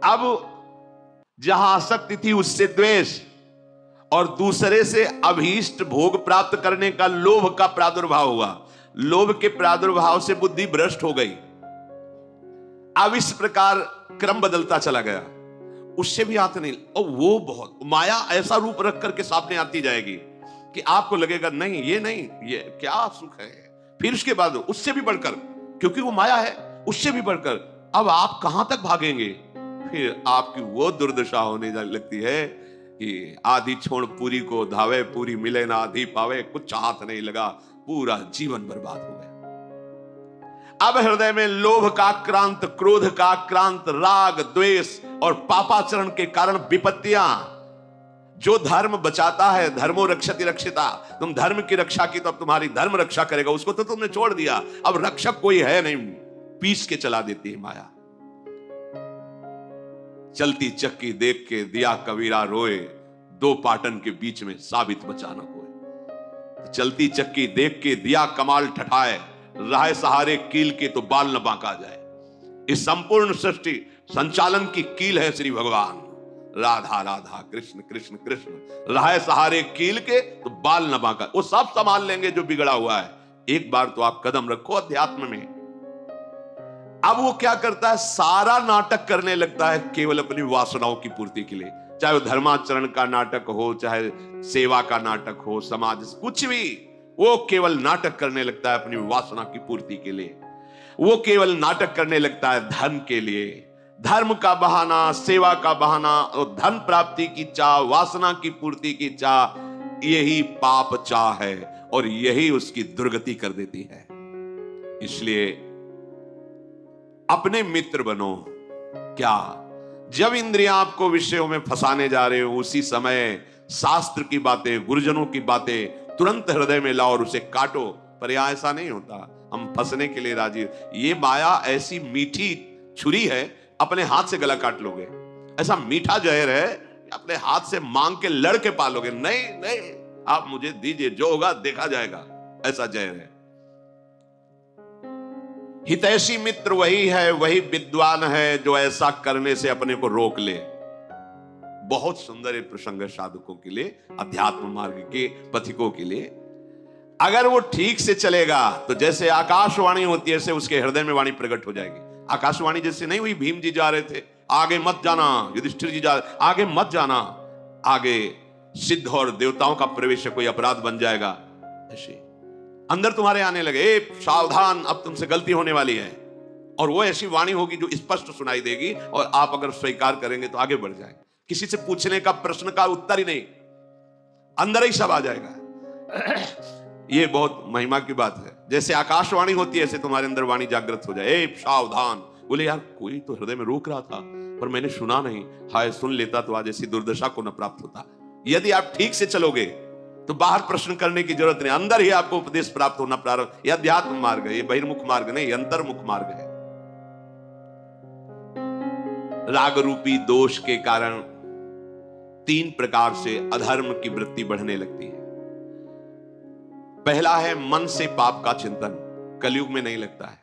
अब जहां आसक्ति थी उससे द्वेष, और दूसरे से अभीष्ट भोग प्राप्त करने का लोभ का प्रादुर्भाव हुआ। लोभ के प्रादुर्भाव से बुद्धि भ्रष्ट हो गई। अब इस प्रकार क्रम बदलता चला गया, उससे भी आते नहीं। और वो बहुत माया ऐसा रूप रख करके सामने आती जाएगी कि आपको लगेगा नहीं ये नहीं, ये क्या सुख है। फिर उसके बाद उससे भी बढ़कर, क्योंकि वो माया है, उससे भी बढ़कर अब आप कहां तक भागेंगे। फिर आपकी वो दुर्दशा होने लगती है कि आधी छोड़ पूरी को धावे, पूरी मिले ना आधी पावे, कुछ हाथ नहीं लगा, पूरा जीवन बर्बाद हो गया। अब हृदय में लोभ का क्रांत, क्रोध का क्रांत, राग द्वेष और पापाचरण के कारण विपत्तियां। जो धर्म बचाता है, धर्मो रक्षति रक्षिता, तुम धर्म की रक्षा की तो अब तुम्हारी धर्म रक्षा करेगा, उसको तो तुमने छोड़ दिया, अब रक्षक कोई है नहीं, पीस के चला देती है माया। चलती चक्की देख के दिया कबीरा रोए, दो पाटन के बीच में साबित बचा न कोई। चलती चक्की देख के दिया कमाल ठठाए, राह सहारे कील के तो बाल न बांका जाए। इस संपूर्ण सृष्टि संचालन की कील है श्री भगवान। राधा राधा कृष्ण कृष्ण कृष्ण, राह सहारे कील के तो बाल न बांका। वो सब संभाल लेंगे जो बिगड़ा हुआ है। एक बार तो आप कदम रखो अध्यात्म में। अब वो क्या करता है, सारा नाटक करने लगता है केवल अपनी वासनाओं की पूर्ति के लिए। चाहे वो धर्माचरण का नाटक हो, चाहे सेवा का नाटक हो, समाज कुछ भी, वो केवल नाटक करने लगता है अपनी वासना की पूर्ति के लिए। वो केवल नाटक करने लगता है धन के लिए। धर्म का बहाना, सेवा का बहाना और धन प्राप्ति की चाह, वासना की पूर्ति की चाह, यही पाप चाह है और यही उसकी दुर्गति कर देती है। इसलिए अपने मित्र बनो। क्या, जब इंद्रियां आपको विषयों में फंसाने जा रहे हो, उसी समय शास्त्र की बातें, गुरुजनों की बातें तुरंत हृदय में लाओ और उसे काटो। पर यहां ऐसा नहीं होता, हम फंसने के लिए राजी। ये माया ऐसी मीठी छुरी है, अपने हाथ से गला काट लोगे। ऐसा मीठा जहर है, अपने हाथ से मांग के लड़ के पालोगे। नहीं नहीं, आप मुझे दीजिए, जो होगा देखा जाएगा, ऐसा जहर है। हितैषी मित्र वही है, वही विद्वान है जो ऐसा करने से अपने को रोक ले। बहुत सुंदर ये प्रसंग है साधकों के लिए, अध्यात्म मार्ग के पथिकों के लिए। अगर वो ठीक से चलेगा तो जैसे आकाशवाणी होती है, ऐसे उसके हृदय में वाणी प्रकट हो जाएगी। आकाशवाणी जैसे नहीं हुई, भीम जी जा रहे थे, आगे मत जाना, युधिष्ठिर जी जा आगे मत जाना, आगे सिद्ध और देवताओं का प्रवेश है, कोई अपराध बन जाएगा। ऐसे अंदर तुम्हारे आने लगे, ए सावधान, अब तुमसे गलती होने वाली है। और वो ऐसी वाणी होगी जो स्पष्ट सुनाई देगी, और आप अगर स्वीकार करेंगे तो आगे बढ़ जाएंगे। किसी से पूछने का प्रश्न का उत्तर ही नहीं, अंदर ही सब आ जाएगा। ये बहुत महिमा की बात है। जैसे आकाशवाणी होती है, ऐसे तुम्हारे अंदर वाणी जागृत हो जाए, ए सावधान। बोले यार, कोई तो हृदय में रोक रहा था पर मैंने सुना नहीं, हाय सुन लेता तो आज ऐसी दुर्दशा को न प्राप्त होता। यदि आप ठीक से चलोगे तो बाहर प्रश्न करने की जरूरत नहीं, अंदर ही आपको उपदेश प्राप्त होना प्रारंभ। यह अध्यात्म मार्ग है, ये बहिर्मुख मार्ग नहीं, अंतर्मुख मार्ग है। राग रूपी दोष के कारण 3 प्रकार से अधर्म की वृत्ति बढ़ने लगती है। पहला है मन से पाप का चिंतन। कलयुग में नहीं लगता है,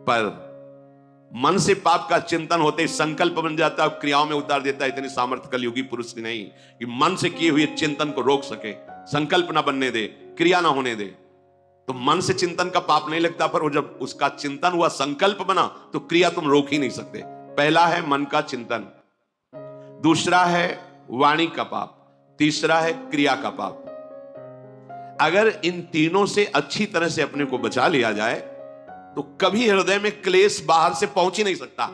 पर मन से पाप का चिंतन होते ही संकल्प बन जाता है, क्रियाओं में उतार देता है। इतनी सामर्थ्य कलयुगी पुरुष की नहीं कि मन से किए हुए चिंतन को रोक सके, संकल्प ना बनने दे, क्रिया ना होने दे। तो मन से चिंतन का पाप नहीं लगता, पर वो जब उसका चिंतन हुआ, संकल्प बना, तो क्रिया तुम रोक ही नहीं सकते। पहला है मन का चिंतन, दूसरा है वाणी का पाप, तीसरा है क्रिया का पाप। अगर इन तीनों से अच्छी तरह से अपने को बचा लिया जाए तो कभी हृदय में क्लेश बाहर से पहुंच ही नहीं सकता।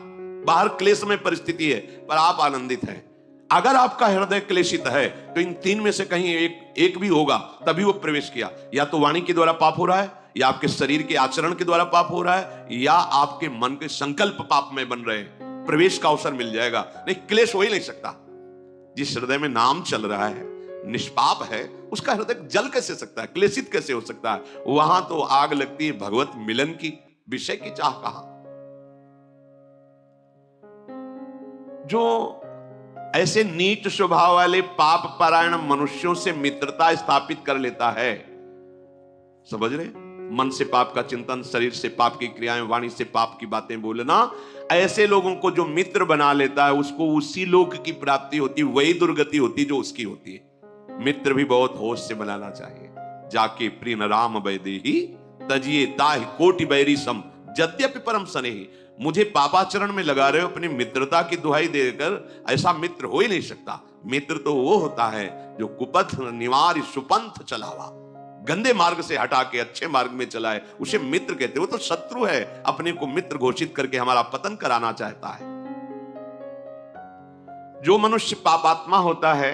बाहर क्लेश में परिस्थिति है, पर आप आनंदित हैं। अगर आपका हृदय क्लेशित है तो इन 3 में से कहीं एक भी होगा, तभी वो प्रवेश किया। या तो वाणी के द्वारा पाप हो रहा है, या आपके शरीर के आचरण के द्वारा पाप हो रहा है, या आपके मन के संकल्प पाप में बन रहे हैं। प्रवेश का अवसर मिल जाएगा, नहीं क्लेश हो ही नहीं सकता। जिस हृदय में नाम चल रहा है, निष्पाप है, उसका हृदय जल कैसे सकता है, क्लेशित कैसे हो सकता है? वहां तो आग लगती है भगवत मिलन की, विषय की चाह कहां। जो ऐसे नीच स्वभाव वाले पाप परायण मनुष्यों से मित्रता स्थापित कर लेता है, समझ रहे, मन से पाप का चिंतन, शरीर से पाप की क्रियाएं, वाणी से पाप की बातें बोलना, ऐसे लोगों को जो मित्र बना लेता है उसको उसी लोक की प्राप्ति होती, वही दुर्गति होती जो उसकी होती है। मित्र भी बहुत होश से बनाना चाहिए। जाके प्रिय न राम वैदेही तजिए ताहि कोटि बैरी सम यद्यपि परम स्नेही। मुझे पापाचरण में लगा रहे हो अपनी मित्रता की दुहाई देकर, ऐसा मित्र हो ही नहीं सकता। मित्र तो वो होता है जो कुपथ निवार सुपंथ चलावा, गंदे मार्ग से हटा के अच्छे मार्ग में चलाए, उसे मित्र कहते। वो तो शत्रु है, अपने को मित्र घोषित करके हमारा पतन कराना चाहता है। जो मनुष्य पापात्मा होता है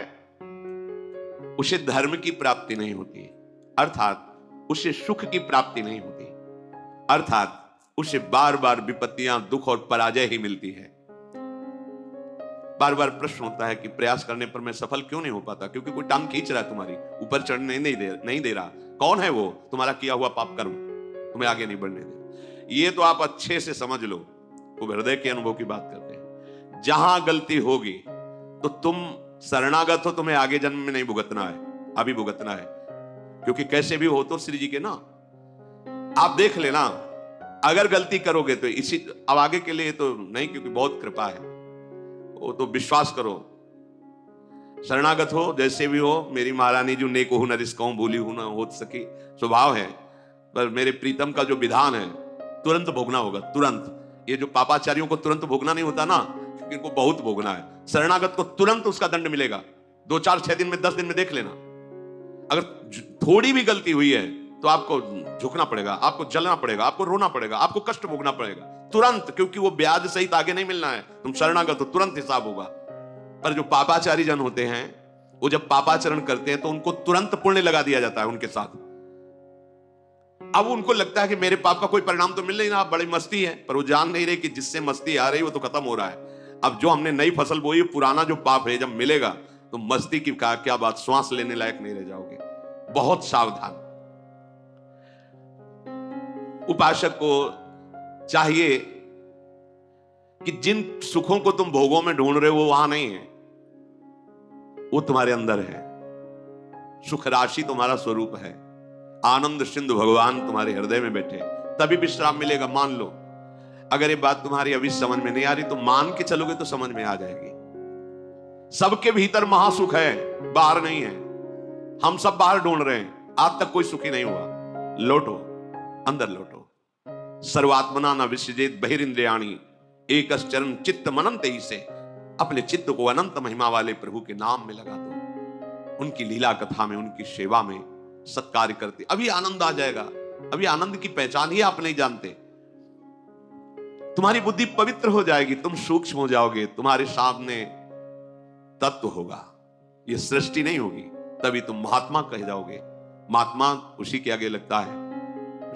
उसे धर्म की प्राप्ति नहीं होती, अर्थात उसे सुख की प्राप्ति नहीं होती, अर्थात उसे बार बार विपत्तियां, दुख और पराजय ही मिलती है। बार बार प्रश्न होता है कि प्रयास करने पर मैं सफल क्यों नहीं हो पाता? क्योंकि कोई टांग खींच रहा है, तुम्हारी ऊपर चढ़ने नहीं दे रहा। कौन है वो? तुम्हारा किया हुआ पाप कर्म तुम्हें आगे नहीं बढ़ने दे। ये तो आप अच्छे से समझ लो, वो हृदय के अनुभव की बात करते हैं। जहां गलती होगी तो तुम शरणागत हो, तुम्हें आगे जन्म में नहीं भुगतना है, अभी भुगतना है। क्योंकि कैसे भी हो तो श्री जी के ना, आप देख लेना, अगर गलती करोगे तो इसी, अब आगे के लिए तो नहीं, क्योंकि बहुत कृपा है, वो तो विश्वास करो। शरणागत हो, जैसे भी हो, मेरी महारानी जो नेक हो न रिस्कहूं, भूली हूं न हो सकी, स्वभाव है। पर मेरे प्रीतम का जो विधान है तुरंत भोगना होगा, तुरंत। ये जो पापाचारियों को तुरंत भोगना नहीं होता ना, क्योंकि इनको बहुत भोगना है। शरणागत को तुरंत उसका दंड मिलेगा, 2 4 6 दिन में, 10 दिन में देख लेना। अगर थोड़ी भी गलती हुई है तो आपको झुकना पड़ेगा, आपको जलना पड़ेगा, आपको रोना पड़ेगा, आपको कष्ट भोगना पड़ेगा तुरंत, क्योंकि वो ब्याज सहित आगे नहीं मिलना है। तुम शरणागत हो, तुरंत हिसाब होगा। पर जो पापाचारी जन होते हैं, वो जब पापाचरण करते हैं तो उनको तुरंत पुण्य लगा दिया जाता है उनके साथ। अब उनको लगता है कि मेरे पाप का कोई परिणाम तो मिल नहीं रहा, बड़ी मस्ती है, पर वो जान नहीं रहे कि जिससे मस्ती आ रही वो तो खत्म हो रहा है। अब जो हमने नई फसल बोई, पुराना जो पाप है जब मिलेगा तो मस्ती की क्या बात, श्वास लेने लायक नहीं रह जाओगे। बहुत सावधान। उपासक को चाहिए कि जिन सुखों को तुम भोगों में ढूंढ रहे हो वो वहां नहीं है, वो तुम्हारे अंदर है। सुख राशि तुम्हारा स्वरूप है, आनंद सिंधु भगवान तुम्हारे हृदय में बैठे, तभी विश्राम मिलेगा। मान लो, अगर ये बात तुम्हारी अभी समझ में नहीं आ रही तो मान के चलोगे तो समझ में आ जाएगी। सबके भीतर महासुख है, बाहर नहीं है। हम सब बाहर ढूंढ रहे हैं, आज तक कोई सुखी नहीं हुआ। लौटो, अंदर लौटो। सर्वात्मना न विसृजेत बहिरिंद्रियाणि एकश्चरण चित्त मनंत ही से। अपने चित्त को अनंत महिमा वाले प्रभु के नाम में लगा दो, उनकी लीला कथा में, उनकी सेवा में सत्कार्य करते, अभी आनंद आ जाएगा। अभी आनंद की पहचान ही आप नहीं जानते। तुम्हारी बुद्धि पवित्र हो जाएगी, तुम सूक्ष्म हो जाओगे, तुम्हारे सामने तत्व होगा, ये सृष्टि नहीं होगी। तभी तुम महात्मा कह जाओगे। महात्मा उसी के आगे लगता है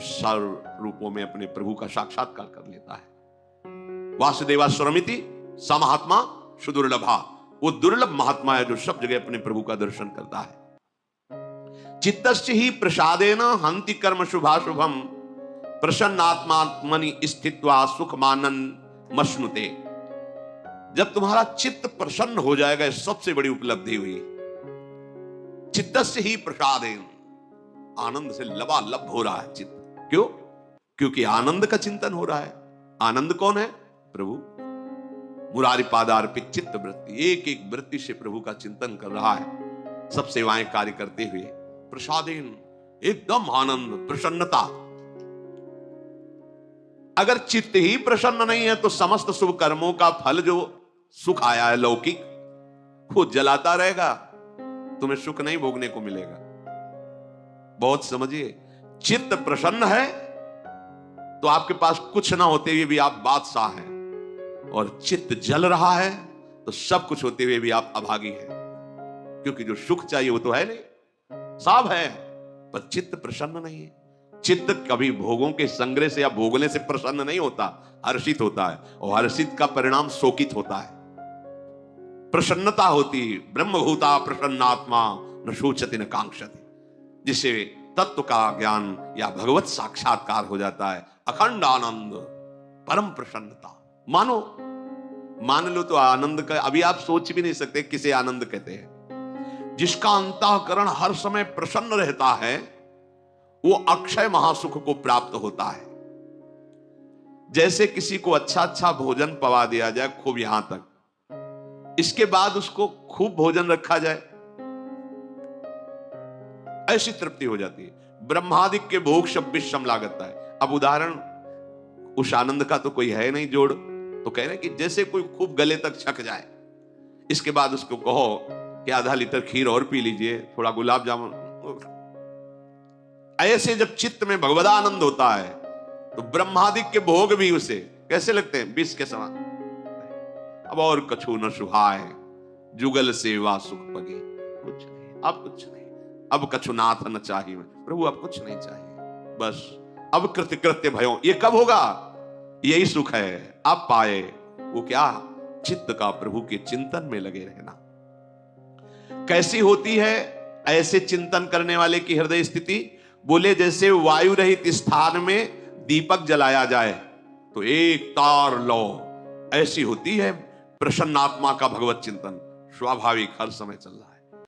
सर्व रूपों में अपने प्रभु का साक्षात्कार कर लेता है। वासुदेवा स्वरमिति स महात्मा सुदुर्लभा, वो दुर्लभ महात्मा है जो सब जगह अपने प्रभु का दर्शन करता है। चित्तस्य ही प्रसादेन हंति कर्म शुभाशुभम प्रसन्नात्मात्मनि स्थित्वा सुख मानन मश्नुते। जब तुम्हारा चित्त प्रसन्न हो जाएगा, सबसे बड़ी उपलब्धि हुई। चित्तस्य ही प्रसादेन, आनंद से लबालब हो रहा है चित्त। क्यों? क्योंकि आनंद का चिंतन हो रहा है। आनंद कौन है? प्रभु। मुरारी पादार्पित चित्त वृत्ति, एक एक वृत्ति से प्रभु का चिंतन कर रहा है, सब सेवाएं कार्य करते हुए। प्रसादेन, एकदम आनंद, प्रसन्नता। अगर चित्त ही प्रसन्न नहीं है तो समस्त शुभ कर्मों का फल जो सुख आया है लौकिक, वो जलाता रहेगा, तुम्हें सुख नहीं भोगने को मिलेगा। बहुत समझिए, चित्त प्रसन्न है तो आपके पास कुछ ना होते हुए भी आप बादशाह हैं, और चित्त जल रहा है तो सब कुछ होते हुए भी आप अभागी हैं। क्योंकि जो सुख चाहिए वो तो है नहीं, सब है, पर चित्त प्रसन्न नहीं है। चित्त कभी भोगों के संग्रह से या भोगने से प्रसन्न नहीं होता, हर्षित होता है, और हर्षित का परिणाम शोकित होता है। प्रसन्नता होती, ब्रह्मभूता प्रसन्नात्मा न शोचति न कांक्षति, जिसे तत्व का ज्ञान या भगवत साक्षात्कार हो जाता है। अखंड आनंद, परम प्रसन्नता। मानो, मान लो तो आनंद का अभी आप सोच भी नहीं सकते किसे आनंद कहते हैं। जिसका अंतःकरण हर समय प्रसन्न रहता है, वो अक्षय महासुख को प्राप्त होता है। जैसे किसी को अच्छा अच्छा भोजन पवा दिया जाए खूब यहां तक, इसके बाद उसको खूब भोजन रखा जाए, ऐसी तृप्ति हो जाती है। ब्रह्मादिक के भोग 26 लागता है। अब उदाहरण उस आनंद का तो कोई है नहीं जोड़, तो कह रहे कि जैसे कोई खूब गले तक छक जाए, इसके बाद उसको कहो कि आधा लीटर खीर और पी लीजिए, थोड़ा गुलाब जामुन। ऐसे जब चित्त में भगवदानंद होता है तो ब्रह्मादिक के भोग भी उसे कैसे लगते हैं? विष के समान। अब और कछु न सुहाए, जुगल सेवा सुख पगे। कुछ नहीं, अब कुछ नहीं, अब कछु नाथ न चाहिए। प्रभु अब कुछ नहीं चाहिए, बस अब कृत्य कृत्य भयो। ये कब होगा? यही सुख है आप पाए। वो क्या? चित्त का प्रभु के चिंतन में लगे रहना। कैसी होती है ऐसे चिंतन करने वाले की हृदय स्थिति? बोले जैसे वायु रहित स्थान में दीपक जलाया जाए तो एक तार लो, ऐसी होती है प्रसन्न आत्मा का भगवत चिंतन। स्वाभाविक हर समय चल रहा है।